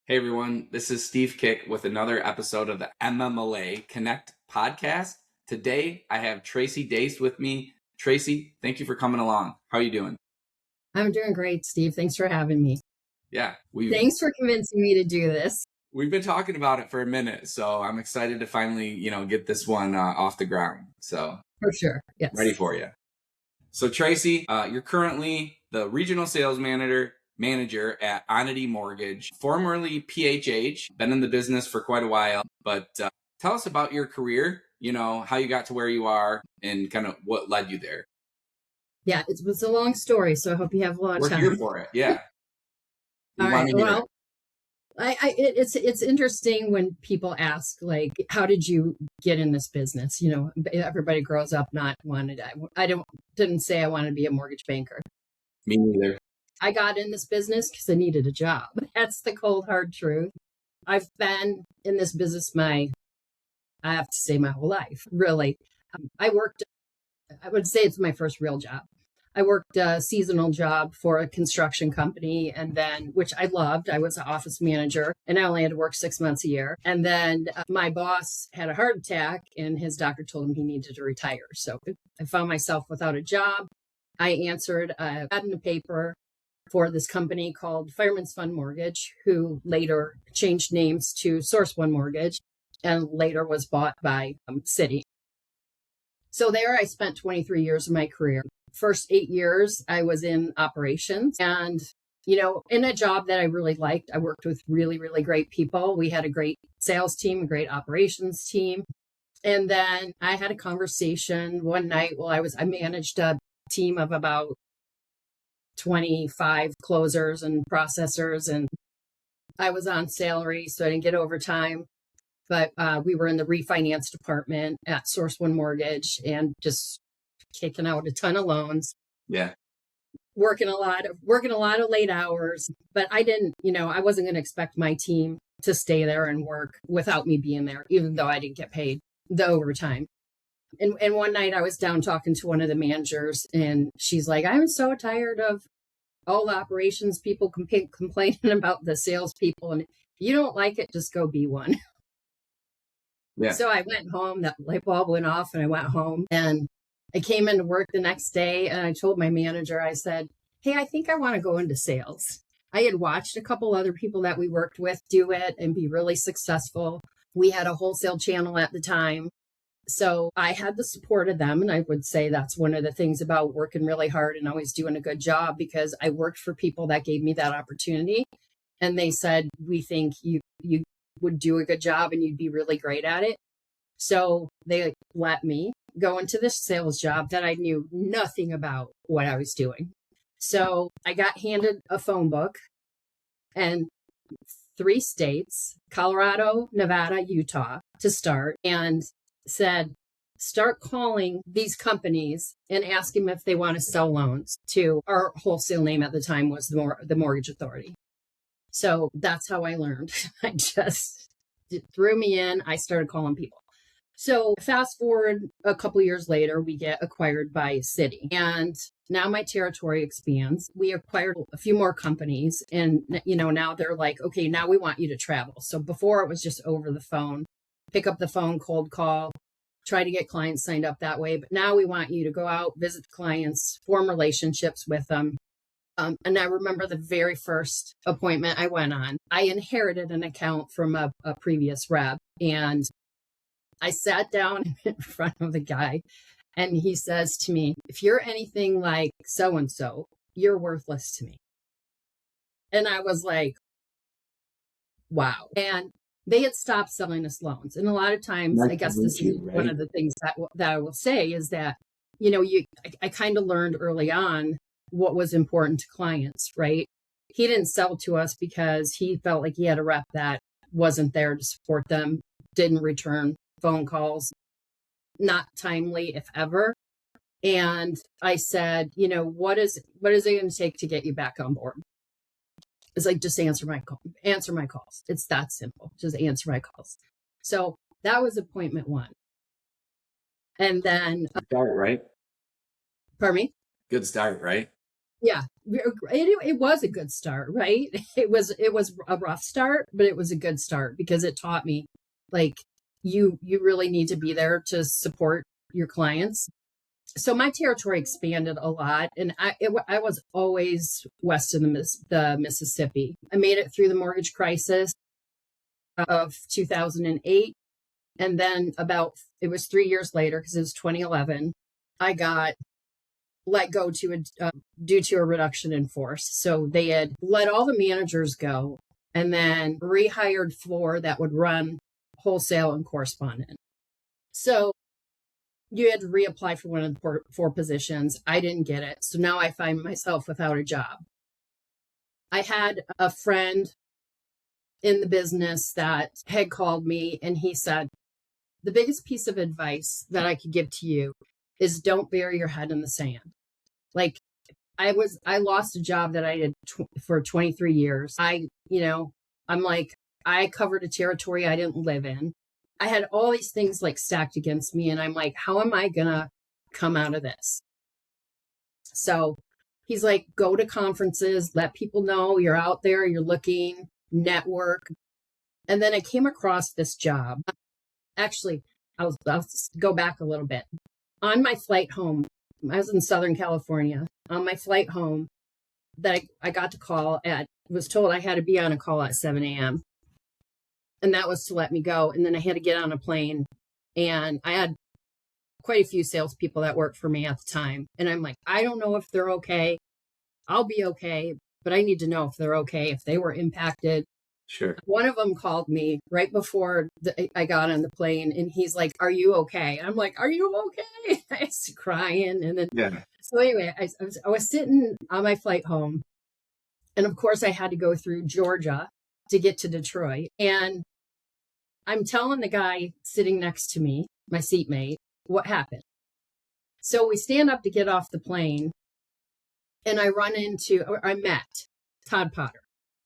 Hey everyone, this is Steve Kik with another episode of the MMLA Connect podcast. Today I have Tracey Dace with me. Tracey, thank you for coming along. How are you doing? I'm doing great, Steve. Thanks for having me. Yeah, Thanks for convincing me to do this. we've been talking about it for a minute, so I'm excited to finally, get this one off the ground. So For sure. Yes. ready for you. So Tracey, you're currently the regional sales manager at Onity Mortgage, formerly PHH, been in the business for quite a while, but tell us about your career, how you got to where you are and kind of what led you there. Yeah, it's a long story, so I hope you have a lot of time. We're here for it. Yeah. All right. Well, it's interesting when people ask, like, how did you get in this business? Everybody grows up not wanted. Didn't say I wanted to be a mortgage banker. Me neither. I got in this business because I needed a job. That's the cold, hard truth. I've been in this business I have to say my whole life, really. I would say it's my first real job. I worked a seasonal job for a construction company, and then, which I loved. I was an office manager, and I only had to work 6 months a year. And then my boss had a heart attack, and his doctor told him he needed to retire. So I found myself without a job. I answered an ad in the paper for this company called Fireman's Fund Mortgage, who later changed names to Source One Mortgage, and later was bought by Citi. So there I spent 23 years of my career. First 8 years, I was in operations and, in a job that I really liked. I worked with really, really great people. We had a great sales team, a great operations team. And then I had a conversation one night while I managed a team of about 25 closers and processors, and I was on salary, so I didn't get overtime. But we were in the refinance department at Source One Mortgage and just kicking out a ton of loans. Yeah. Working a lot of late hours, but I wasn't going to expect my team to stay there and work without me being there, even though I didn't get paid the overtime. And one night I was down talking to one of the managers, and she's like, I'm so tired of all the operations people complaining about the salespeople. And if you don't like it, just go be one. Yeah. So I went home, that light bulb went off, and I went home, and I came into work the next day, and I told my manager, I said, hey, I think I want to go into sales. I had watched a couple other people that we worked with do it and be really successful. We had a wholesale channel at the time. So I had the support of them. And I would say that's one of the things about working really hard and always doing a good job, because I worked for people that gave me that opportunity. And they said, we think you would do a good job and you'd be really great at it. So they let me go into this sales job that I knew nothing about what I was doing. So I got handed a phone book and 3 states, Colorado, Nevada, Utah, to start, and said, start calling these companies and ask them if they want to sell loans to our wholesale name at the time was the Mortgage Authority. So that's how I learned. It threw me in. I started calling people. So fast forward a couple years later, we get acquired by Citi, and now my territory expands. We acquired a few more companies, and now they're like, okay, now we want you to travel. So before it was just over the phone, pick up the phone, cold call, try to get clients signed up that way. But now we want you to go out, visit clients, form relationships with them. And I remember the very first appointment I went on, I inherited an account from a previous rep, and I sat down in front of the guy, and he says to me, if you're anything like so-and-so, you're worthless to me. And I was like, wow. And they had stopped selling us loans. And a lot of times, I guess this is one of the things that I will say is that, I kind of learned early on what was important to clients, right? He didn't sell to us because he felt like he had a rep that wasn't there to support them, didn't return phone calls, not timely, if ever. And I said, what is it going to take to get you back on board? It's like, just answer my calls. It's that simple. Just answer my calls. So that was appointment 1. And then start, right? Pardon me? Good start, right? Yeah. it was a good start, right? It was a rough start, but it was a good start because it taught me like you really need to be there to support your clients. So my territory expanded a lot, and I was always west of the Mississippi. I made it through the mortgage crisis of 2008, and then it was 3 years later because it was 2011. I got let go due to a reduction in force. So they had let all the managers go and then rehired floor that would run wholesale and correspondent. So you had to reapply for one of the four positions. I didn't get it. So now I find myself without a job. I had a friend in the business that had called me and he said, the biggest piece of advice that I could give to you is don't bury your head in the sand. Like I lost a job that I did for 23 years. I'm like, I covered a territory I didn't live in. I had all these things like stacked against me. And I'm like, how am I going to come out of this? So he's like, go to conferences, let people know you're out there, you're looking, network. And then I came across this job. Actually, I'll go back a little bit. On my flight home, I was in Southern California. On my flight home, that I got to call was told I had to be on a call at 7 a.m. And that was to let me go. And then I had to get on a plane. And I had quite a few salespeople that worked for me at the time. And I'm like, I don't know if they're okay. I'll be okay. But I need to know if they're okay, if they were impacted. Sure. One of them called me right before I got on the plane, and he's like, "Are you okay?" And I'm like, "Are you okay?" I was crying, and then So anyway, I was sitting on my flight home, and of course I had to go through Georgia to get to Detroit, and I'm telling the guy sitting next to me, my seatmate, what happened. So we stand up to get off the plane, and I met Todd Potter.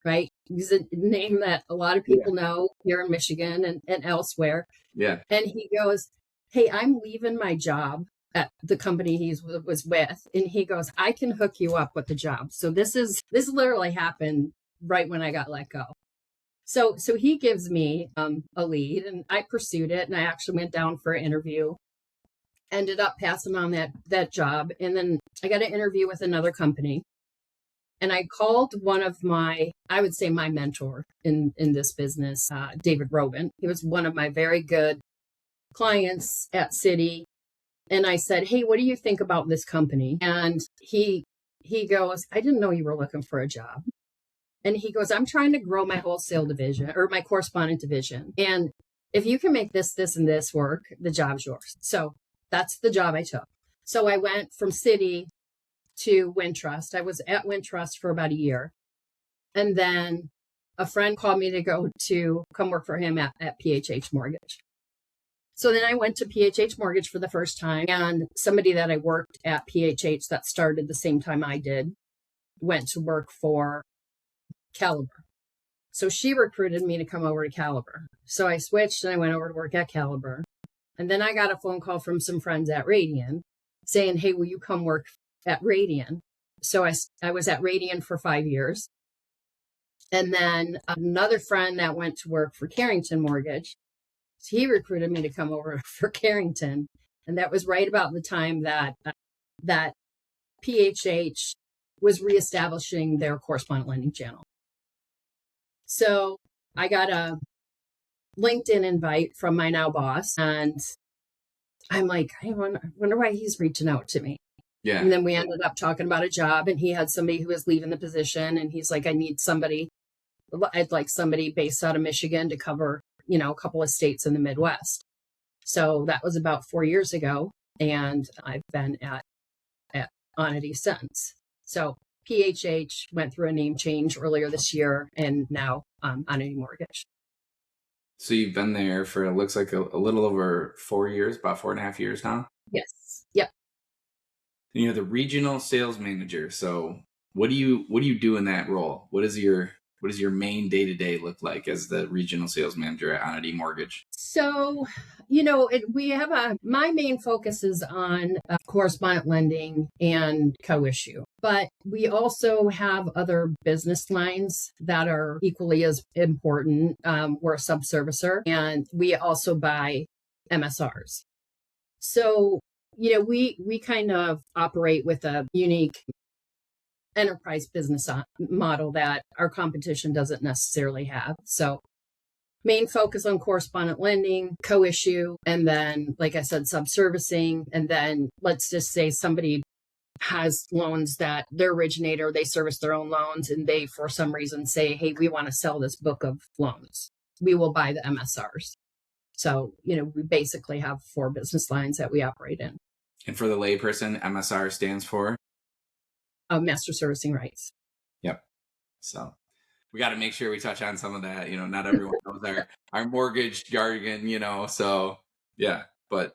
Right? He's a name that a lot of people know here in Michigan and elsewhere. Yeah. And he goes, hey, I'm leaving my job at the company he was with. And he goes, I can hook you up with the job. So this literally happened right when I got let go. So he gives me a lead and I pursued it. And I actually went down for an interview, ended up passing on that job. And then I got an interview with another company. And I called one of my mentor in this business, David Robin. He was one of my very good clients at Citi. And I said, hey, what do you think about this company? And he goes, I didn't know you were looking for a job. And he goes, I'm trying to grow my wholesale division or my correspondent division. And if you can make this, and this work, the job's yours. So that's the job I took. So I went from Citi to Wintrust. I was at Wintrust for about a year. And then a friend called me to come work for him at PHH Mortgage. So then I went to PHH Mortgage for the first time. And somebody that I worked at PHH that started the same time I did went to work for Caliber. So she recruited me to come over to Caliber. So I switched and I went over to work at Caliber. And then I got a phone call from some friends at Radian saying, hey, will you come work at Radian? So I was at Radian for 5 years. And then another friend that went to work for Carrington Mortgage, he recruited me to come over for Carrington. And that was right about the time that PHH was reestablishing their correspondent lending channel. So I got a LinkedIn invite from my now boss. And I'm like, I wonder why he's reaching out to me. Yeah. And then we ended up talking about a job, and he had somebody who was leaving the position, and he's like, I'd like somebody based out of Michigan to cover, a couple of states in the Midwest. So that was about 4 years ago, and I've been at Onity since. So PHH went through a name change earlier this year, and now Onity Mortgage. So you've been there for, it looks like a little over 4 years, about 4.5 years now? Yes. Yep. And you're the regional sales manager. So what do you do in that role? What is your what does your main day-to-day look like as the regional sales manager at Onity Mortgage? So, we have my main focus is on correspondent lending and co-issue, but we also have other business lines that are equally as important. We're a subservicer and we also buy MSRs. So, we kind of operate with a unique enterprise business model that our competition doesn't necessarily have. So main focus on correspondent lending, co-issue, and then, like I said, subservicing. And then let's just say somebody has loans that their originator, they service their own loans, and they, for some reason, say, hey, we want to sell this book of loans. We will buy the MSRs. So, we basically have 4 business lines that we operate in. And for the layperson, MSR stands for? Master servicing rights. Yep. So we got to make sure we touch on some of that. Not everyone knows our mortgage jargon, so yeah. But,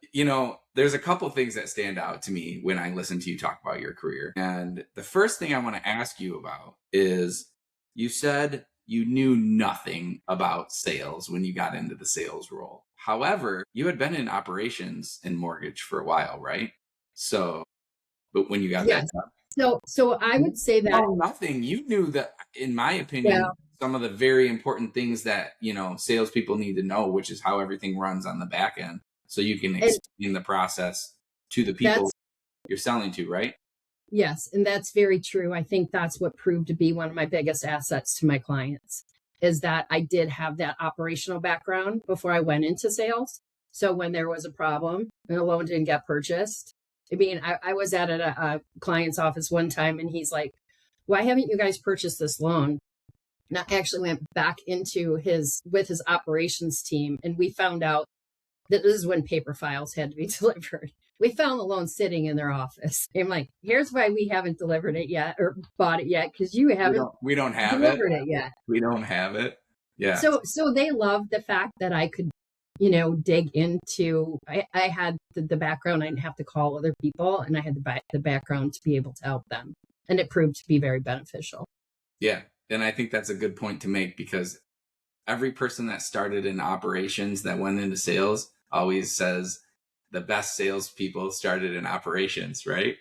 there's a couple things that stand out to me when I listen to you talk about your career. And the first thing I want to ask you about is you said you knew nothing about sales when you got into the sales role. However, you had been in operations in mortgage for a while, right? So, but when you got Yes. So I would say that nothing. You knew that, in my opinion, some of the very important things that salespeople need to know, which is how everything runs on the back end, so you can explain the process to the people you're selling to, right? Yes, and that's very true. I think that's what proved to be one of my biggest assets to my clients, is that I did have that operational background before I went into sales. So when there was a problem and a loan didn't get purchased, I was at a client's office one time and he's like, why haven't you guys purchased this loan? And I actually went back with his operations team, and we found out that this is when paper files had to be delivered. We found the loan sitting in their office. I'm like, here's why we haven't delivered it yet or bought it yet, because you haven't we don't have delivered it yet. We don't have it. Yeah. So they loved the fact that I could dig into, I had the background. I didn't have to call other people, and I had the background to be able to help them. And it proved to be very beneficial. Yeah. And I think that's a good point to make, because every person that started in operations that went into sales always says the best salespeople started in operations, right?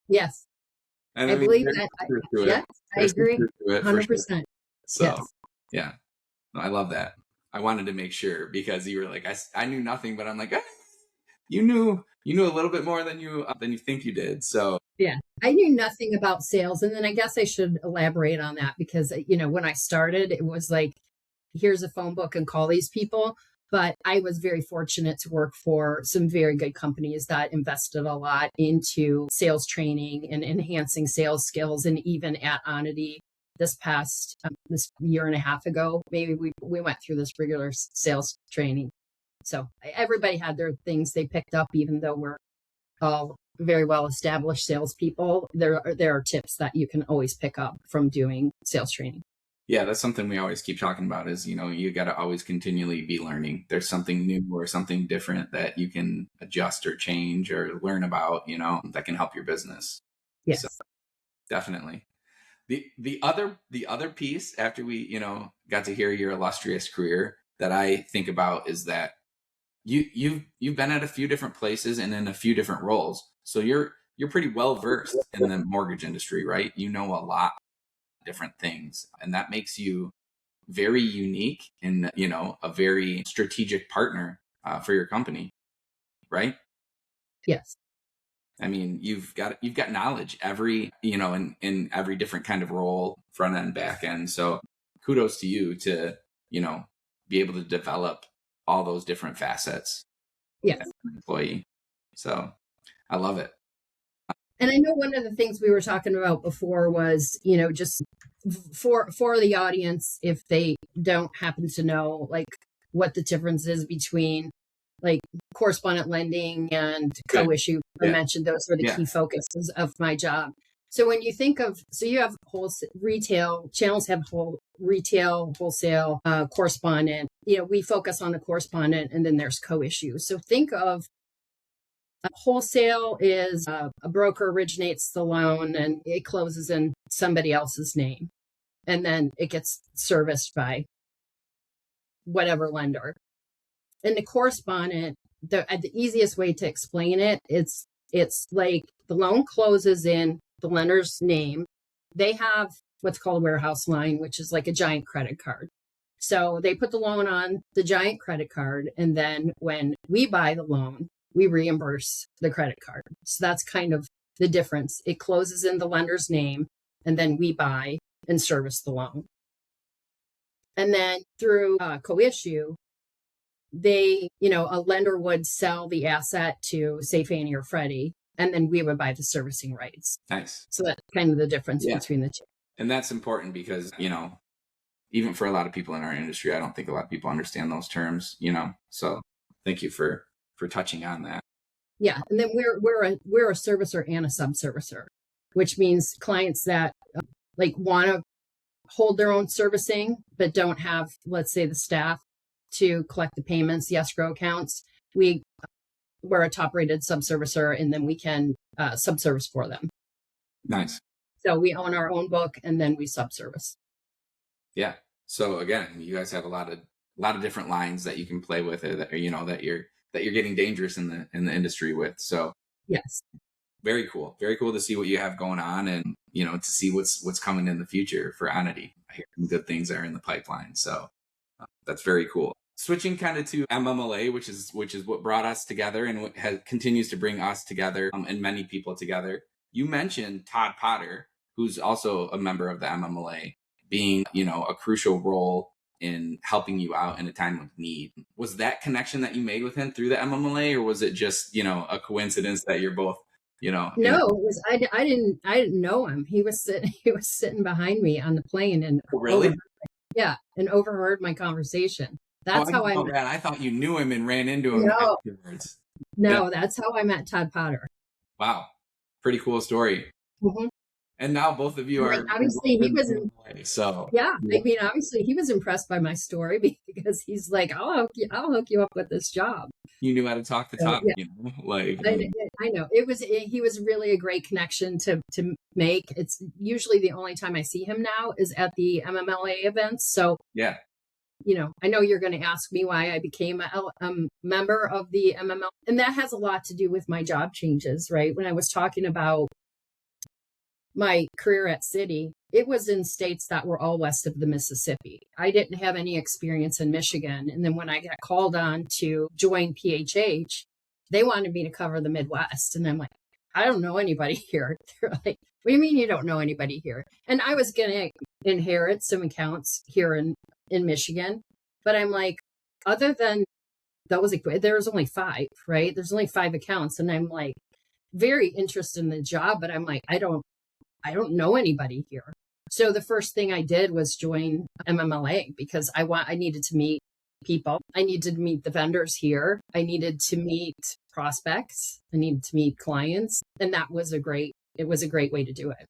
Yes. And I believe that. Yes, I agree. 100%. Sure. So, yes. Yeah. I love that. I wanted to make sure, because you were like, I knew nothing, but I'm like, you knew a little bit more than you think you did. So yeah, I knew nothing about sales. And then I guess I should elaborate on that, because, when I started, it was like, here's a phone book and call these people. But I was very fortunate to work for some very good companies that invested a lot into sales training and enhancing sales skills. And even at Onity, this year and a half ago, maybe we went through this regular sales training. So everybody had their things they picked up, even though we're all very well established salespeople. There are tips that you can always pick up from doing sales training. Yeah, that's something we always keep talking about is, you got to always continually be learning. There's something new or something different that you can adjust or change or learn about, that can help your business. Yes. So, definitely. The other piece, after we, got to hear your illustrious career, that I think about is that you've been at a few different places and in a few different roles. So you're pretty well versed in the mortgage industry, right? You know a lot of different things, and that makes you very unique and, a very strategic partner for your company, right? Yes. I mean, you've got knowledge in every different kind of role, front end, back end. So kudos to you to, be able to develop all those different facets. Yes. As an employee. So I love it. And I know one of the things we were talking about before was, just for the audience, if they don't happen to know, like, what the difference is between, like, correspondent lending and co-issue. I mentioned those were the key focuses of my job. So when you think of, you have retail, channels have retail, wholesale, correspondent, we focus on the correspondent, and then there's co-issue. So think of wholesale is a broker originates the loan and it closes in somebody else's name. and then it gets serviced by whatever lender. And the correspondent, the easiest way to explain it, it's like the loan closes in the lender's name. They have what's called a warehouse line, which is like a giant credit card. So they put the loan on the giant credit card, and then when we buy the loan, we reimburse the credit card. So that's kind of the difference. It closes in the lender's name, and then we buy and service the loan. And then through co-issue, a lender would sell the asset to, say, Fannie or Freddie, and then we would buy the servicing rights. Nice. So that's kind of the difference between the two. And that's important because, even for a lot of people in our industry, I don't think a lot of people understand those terms, so thank you for touching on that. Yeah. And then we're a servicer and a sub-servicer, which means clients that want to hold their own servicing, but don't have, let's say, the staff to collect the payments, the escrow accounts. We're a top rated sub-servicer, and then we can sub-service for them. Nice. So we own our own book, and then we sub-service. Yeah. So again, you guys have a lot of different lines that you can play with it, that you're getting dangerous in the industry with. So yes. Very cool. Very cool to see what you have going on, and to see what's coming in the future for Onity. I hear some good things are in the pipeline. So that's very cool. Switching kind of to MMLA, which is what brought us together and what continues to bring us together and many people together. You mentioned Todd Potter, who's also a member of the MMLA, being, a crucial role in helping you out in a time of need. Was that connection that you made with him through the MMLA, or was it just, a coincidence that you're both, No, it was, I didn't know him. He was sitting behind me on the plane and really? And overheard my conversation. That's how I met. I thought you knew him and ran into him afterwards. No, that's how I met Todd Potter. Wow. Pretty cool story. Mm-hmm. And now both of you are obviously he was obviously he was impressed by my story, because he's like, I'll hook you up with this job. You knew how to talk the talk, I know he was really a great connection to make. It's usually the only time I see him now is at the MMLA events. So yeah, I know you're going to ask me why I became a member of the MMLA, and that has a lot to do with my job changes, right? When I was talking about my career at Citi, it was in states that were all west of the Mississippi. I didn't have any experience in Michigan. And then when I got called on to join PHH, they wanted me to cover the Midwest. And I'm like, I don't know anybody here. They're like, what do you mean you don't know anybody here? And I was going to inherit some accounts here in Michigan. But I'm like, other than those, there was only 5, right? There's only 5 accounts. And I'm like, very interested in the job, but I'm like, I don't know anybody here. So the first thing I did was join MMLA, because I needed to meet people. I needed to meet the vendors here. I needed to meet prospects. I needed to meet clients. And that was a great way to do it.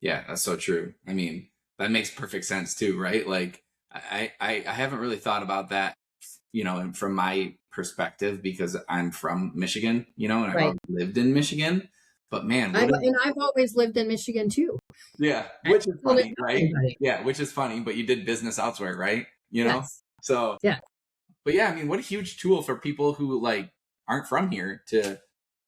Yeah, that's so true. I mean, that makes perfect sense too, right? Like I haven't really thought about that, from my perspective, because I'm from Michigan, and I've lived in Michigan. But man, I've always lived in Michigan too. Yeah, which is funny, right? Yeah, which is funny, but you did business elsewhere, right? Yes. So yeah. But yeah, I mean, what a huge tool for people who aren't from here to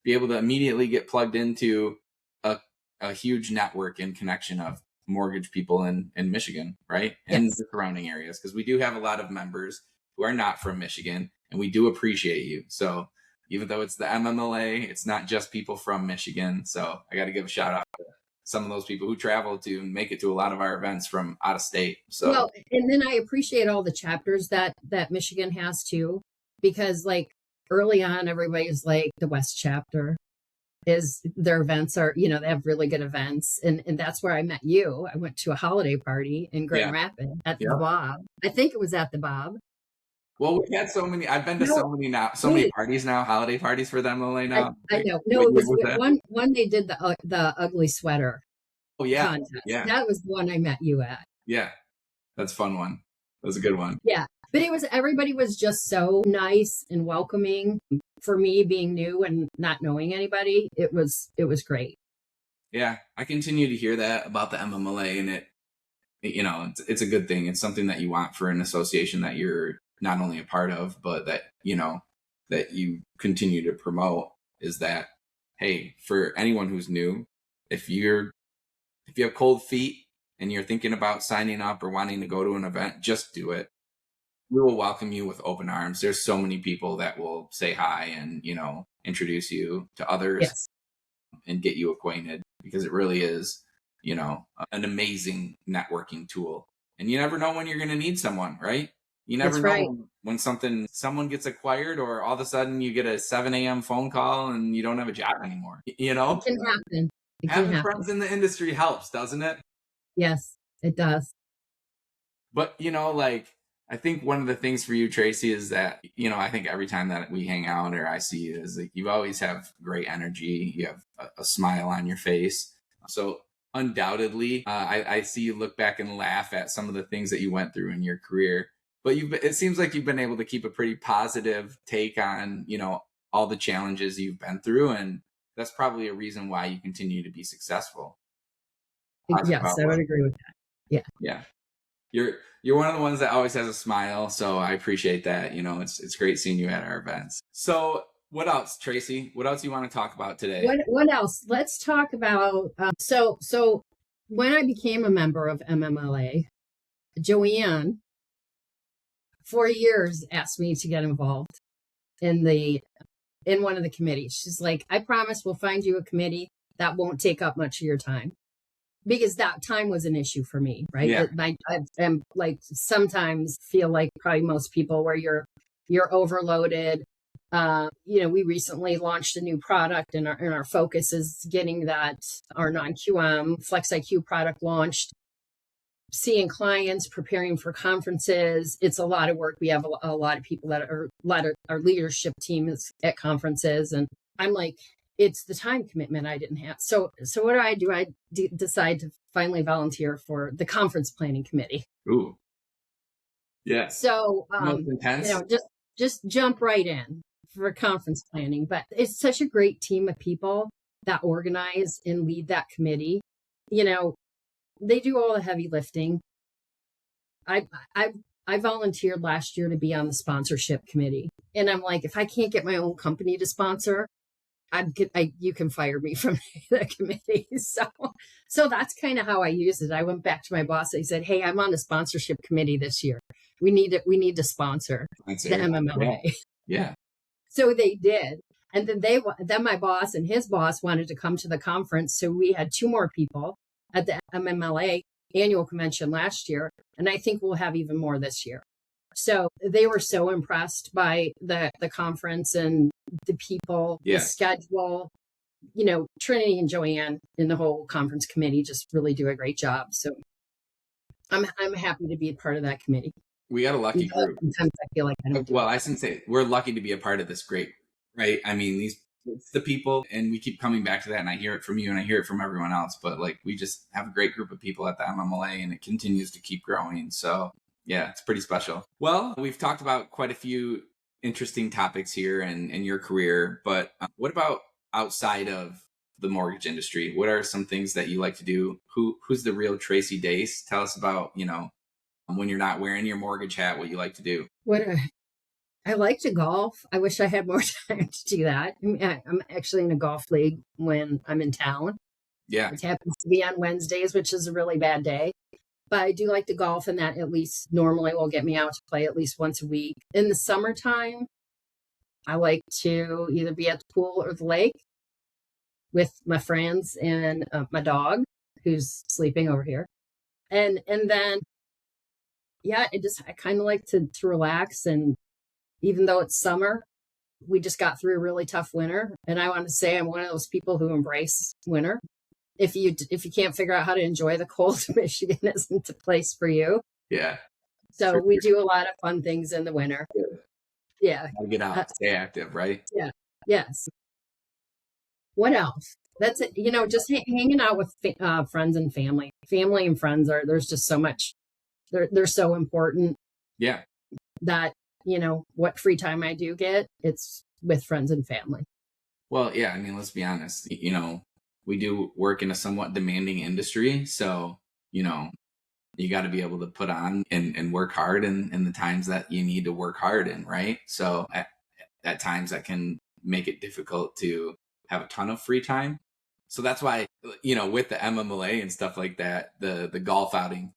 be able to immediately get plugged into a huge network and connection of mortgage people in Michigan, right? And the surrounding areas, because we do have a lot of members who are not from Michigan, and we do appreciate you. So even though it's the MMLA, it's not just people from Michigan. So I got to give a shout out to some of those people who travel to make it to a lot of our events from out of state. So, well, and then I appreciate all the chapters that Michigan has too, because early on, everybody's like, the West chapter is their events are, they have really good events. And that's where I met you. I went to a holiday party in Grand Rapids at the Bob. I think it was at the Bob. Well, we've had so many. I've been to so many parties now, holiday parties for the MLA now. I know. No, it was one they did the ugly sweater. Oh yeah, contest. Yeah. That was the one I met you at. Yeah, that's a fun one. That was a good one. Yeah, but everybody was just so nice and welcoming. For me, being new and not knowing anybody, it was great. Yeah, I continue to hear that about the MMLA, and it's a good thing. It's something that you want for an association that you're not only a part of, but that, that you continue to promote, is that, hey, for anyone who's new, if you have cold feet and you're thinking about signing up or wanting to go to an event, just do it. We will welcome you with open arms. There's so many people that will say hi and, introduce you to others. Yes. And get you acquainted, because it really is, an amazing networking tool. And you never know when you're going to need someone, right? You never know when someone gets acquired, or all of a sudden you get a 7 a.m. phone call and you don't have a job anymore. It can happen. Having friends in the industry helps, doesn't it? Yes, it does. But, I think one of the things for you, Tracey, is that, I think every time that we hang out or I see you, is like you always have great energy. You have a smile on your face. So undoubtedly, I see you look back and laugh at some of the things that you went through in your career. But it seems like you've been able to keep a pretty positive take on, all the challenges you've been through. And that's probably a reason why you continue to be successful. Yes, I would agree with that. Yeah. Yeah. You're one of the ones that always has a smile, so I appreciate that. It's great seeing you at our events. So what else, Tracey? What else do you want to talk about today? What else? Let's talk about so when I became a member of MMLA, Joanne, for years, asked me to get involved in one of the committees. She's like, I promise we'll find you a committee that won't take up much of your time. Because that time was an issue for me, right? Yeah. I am like sometimes feel like probably most people where you're overloaded. We recently launched a new product, and our focus is getting that our non-QM Flex IQ product launched. Seeing clients, preparing for conferences. It's a lot of work. We have a lot of people our leadership team is at conferences, and I'm like, it's the time commitment I didn't have. So what do? I decide to finally volunteer for the conference planning committee. Ooh. Yeah. So, most intense. Just jump right in for conference planning. But it's such a great team of people that organize and lead that committee. They do all the heavy lifting. I volunteered last year to be on the sponsorship committee. And I'm like, if I can't get my own company to sponsor, you can fire me from the committee. So that's kind of how I use it. I went back to my boss. I said, hey, I'm on the sponsorship committee this year. We need to sponsor the MMLA. Yeah. So they did. And then my boss and his boss wanted to come to the conference. So we had 2 more people at the MMLA annual convention last year. And I think we'll have even more this year. So they were so impressed by the conference and the people, the schedule. Trinity and Joanne in the whole conference committee just really do a great job. So I'm happy to be a part of that committee. We got a lucky group. Sometimes I feel like I don't. Well, I shouldn't say we're lucky to be a part of this great, right? I mean, it's the people, and we keep coming back to that, and I hear it from you and I hear it from everyone else, but like we just have a great group of people at the MMLA, and it continues to keep growing. So yeah, it's pretty special. Well, we've talked about quite a few interesting topics here and in your career, but what about outside of the mortgage industry? What are some things that you like to do? Who's the real Tracey Dace? Tell us about, when you're not wearing your mortgage hat, what you like to do. I like to golf. I wish I had more time to do that. I'm actually in a golf league when I'm in town. Yeah. It happens to be on Wednesdays, which is a really bad day. But I do like to golf, and that at least normally will get me out to play at least once a week. In the summertime, I like to either be at the pool or the lake with my friends and my dog, who's sleeping over here. And then, I kind of like to relax. And even though it's summer, we just got through a really tough winter. And I want to say I'm one of those people who embrace winter. If you can't figure out how to enjoy the cold, Michigan isn't the place for you. Yeah. So we do a lot of fun things in the winter. Good. Yeah. Gotta get out, stay active, right? Yeah. Yes. What else? That's it. Just hanging out with friends and family. Family and friends there's just so much. They're so important. Yeah. That, what free time I do get, it's with friends and family. Well, yeah. I mean, let's be honest. We do work in a somewhat demanding industry. So, You got to be able to put on and work hard in the times that you need to work hard in, right? So at times that can make it difficult to have a ton of free time. So that's why, with the MMLA and stuff like that, the golf outing,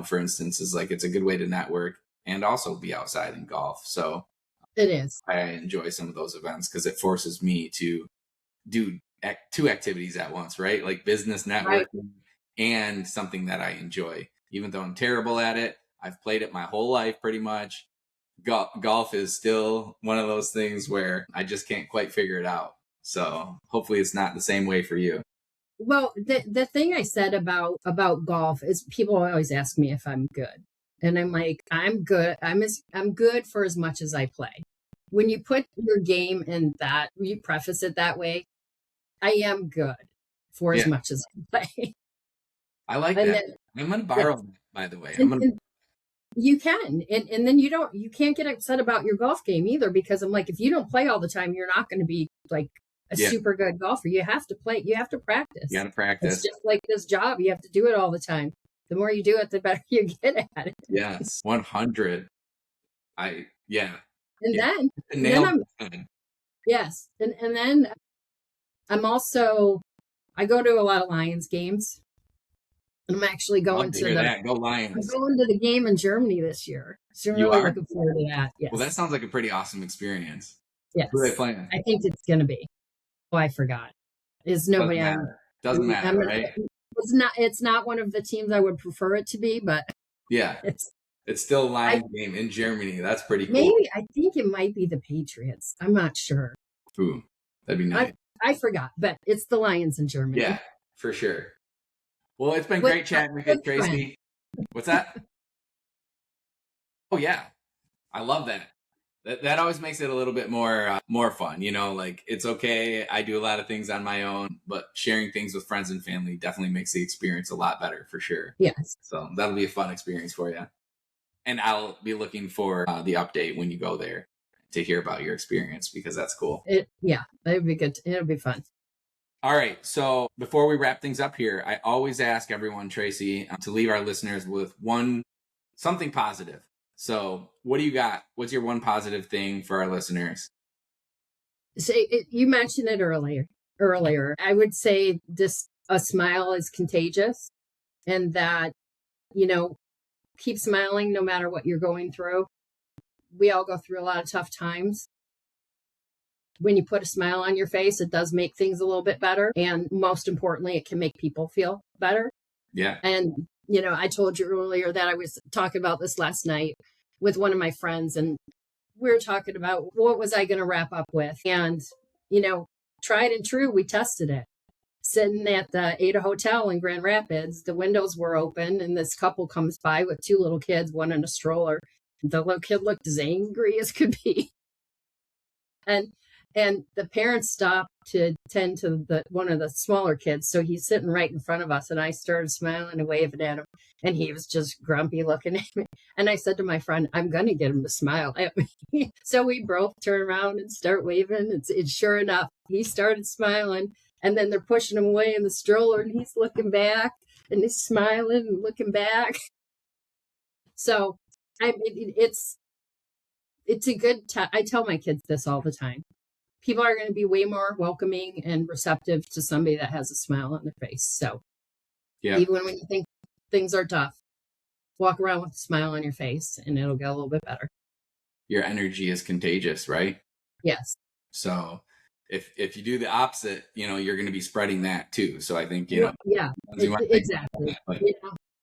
for instance, is like, it's a good way to network and also be outside and golf. So it is. I enjoy some of those events because it forces me to do two activities at once, right? Like business networking and something that I enjoy. Even though I'm terrible at it, I've played it my whole life pretty much. Golf is still one of those things where I just can't quite figure it out. So hopefully it's not the same way for you. Well, the thing I said about golf is people always ask me if I'm good. And I'm like, I'm good. I'm good for as much as I play. When you put your game in that, you preface it that way, I am good for as much as I play. I like that. Then, I'm going to borrow that, by the way. You can. And then you can't get upset about your golf game either, because I'm like, if you don't play all the time, you're not going to be like a super good golfer. You have to play. You have to practice. You got to practice. It's just like this job. You have to do it all the time. The more you do it, the better you get at it. Yes. 100. And then yes. And then I'm also, I go to a lot of Lions games. And I'm actually going to Go Lions. I'm going to the game in Germany this year. So I'm really looking forward to that. Yes. Well, that sounds like a pretty awesome experience. Yes. Who are they playing? I think it's going to be. Oh, I forgot. Is nobody Doesn't matter, right? It's not one of the teams I would prefer it to be, but it's still a Lions game in Germany. That's pretty cool. Maybe I think it might be the Patriots. I'm not sure. Ooh, that'd be nice. I forgot, but it's the Lions in Germany. Yeah, for sure. Well, it's been great chatting with you, Tracey. What's that? Oh yeah, I love that. That always makes it a little bit more fun. Like, it's okay. I do a lot of things on my own, but sharing things with friends and family definitely makes the experience a lot better, for sure. Yes. So that'll be a fun experience for you. And I'll be looking for the update when you go there to hear about your experience, because that's cool. It'll be good. It'll be fun. All right. So before we wrap things up here, I always ask everyone, Tracey, to leave our listeners with something positive. So what do you got? What's your one positive thing for our listeners? So you mentioned it earlier. I would say a smile is contagious, and that, keep smiling no matter what you're going through. We all go through a lot of tough times. When you put a smile on your face, it does make things a little bit better. And most importantly, it can make people feel better. Yeah. And, I told you earlier that I was talking about this last night with one of my friends, and we were talking about what was I going to wrap up with. And, tried and true, we tested it. Sitting at the Ada Hotel in Grand Rapids, the windows were open, and this couple comes by with two little kids, one in a stroller. The little kid looked as angry as could be. And the parents stopped to tend to one of the smaller kids. So he's sitting right in front of us, and I started smiling and waving at him. And he was just grumpy looking at me. And I said to my friend, I'm going to get him to smile at me. So we both turn around and start waving. It's sure enough, he started smiling. And then they're pushing him away in the stroller, and he's looking back, and he's smiling and looking back. So it's a good time. I tell my kids this all the time. People are going to be way more welcoming and receptive to somebody that has a smile on their face. So even when you think things are tough, walk around with a smile on your face, and it'll get a little bit better. Your energy is contagious, right? Yes. So if you do the opposite, you're going to be spreading that too. So I think, exactly.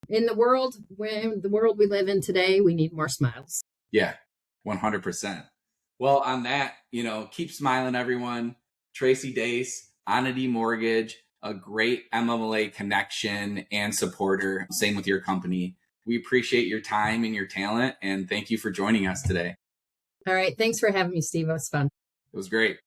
In the world we live in today, we need more smiles. Yeah, 100%. Well, on that, keep smiling, everyone. Tracey Dace, Onity Mortgage, a great MMLA connection and supporter. Same with your company. We appreciate your time and your talent, and thank you for joining us today. All right. Thanks for having me, Steve. It was fun. It was great.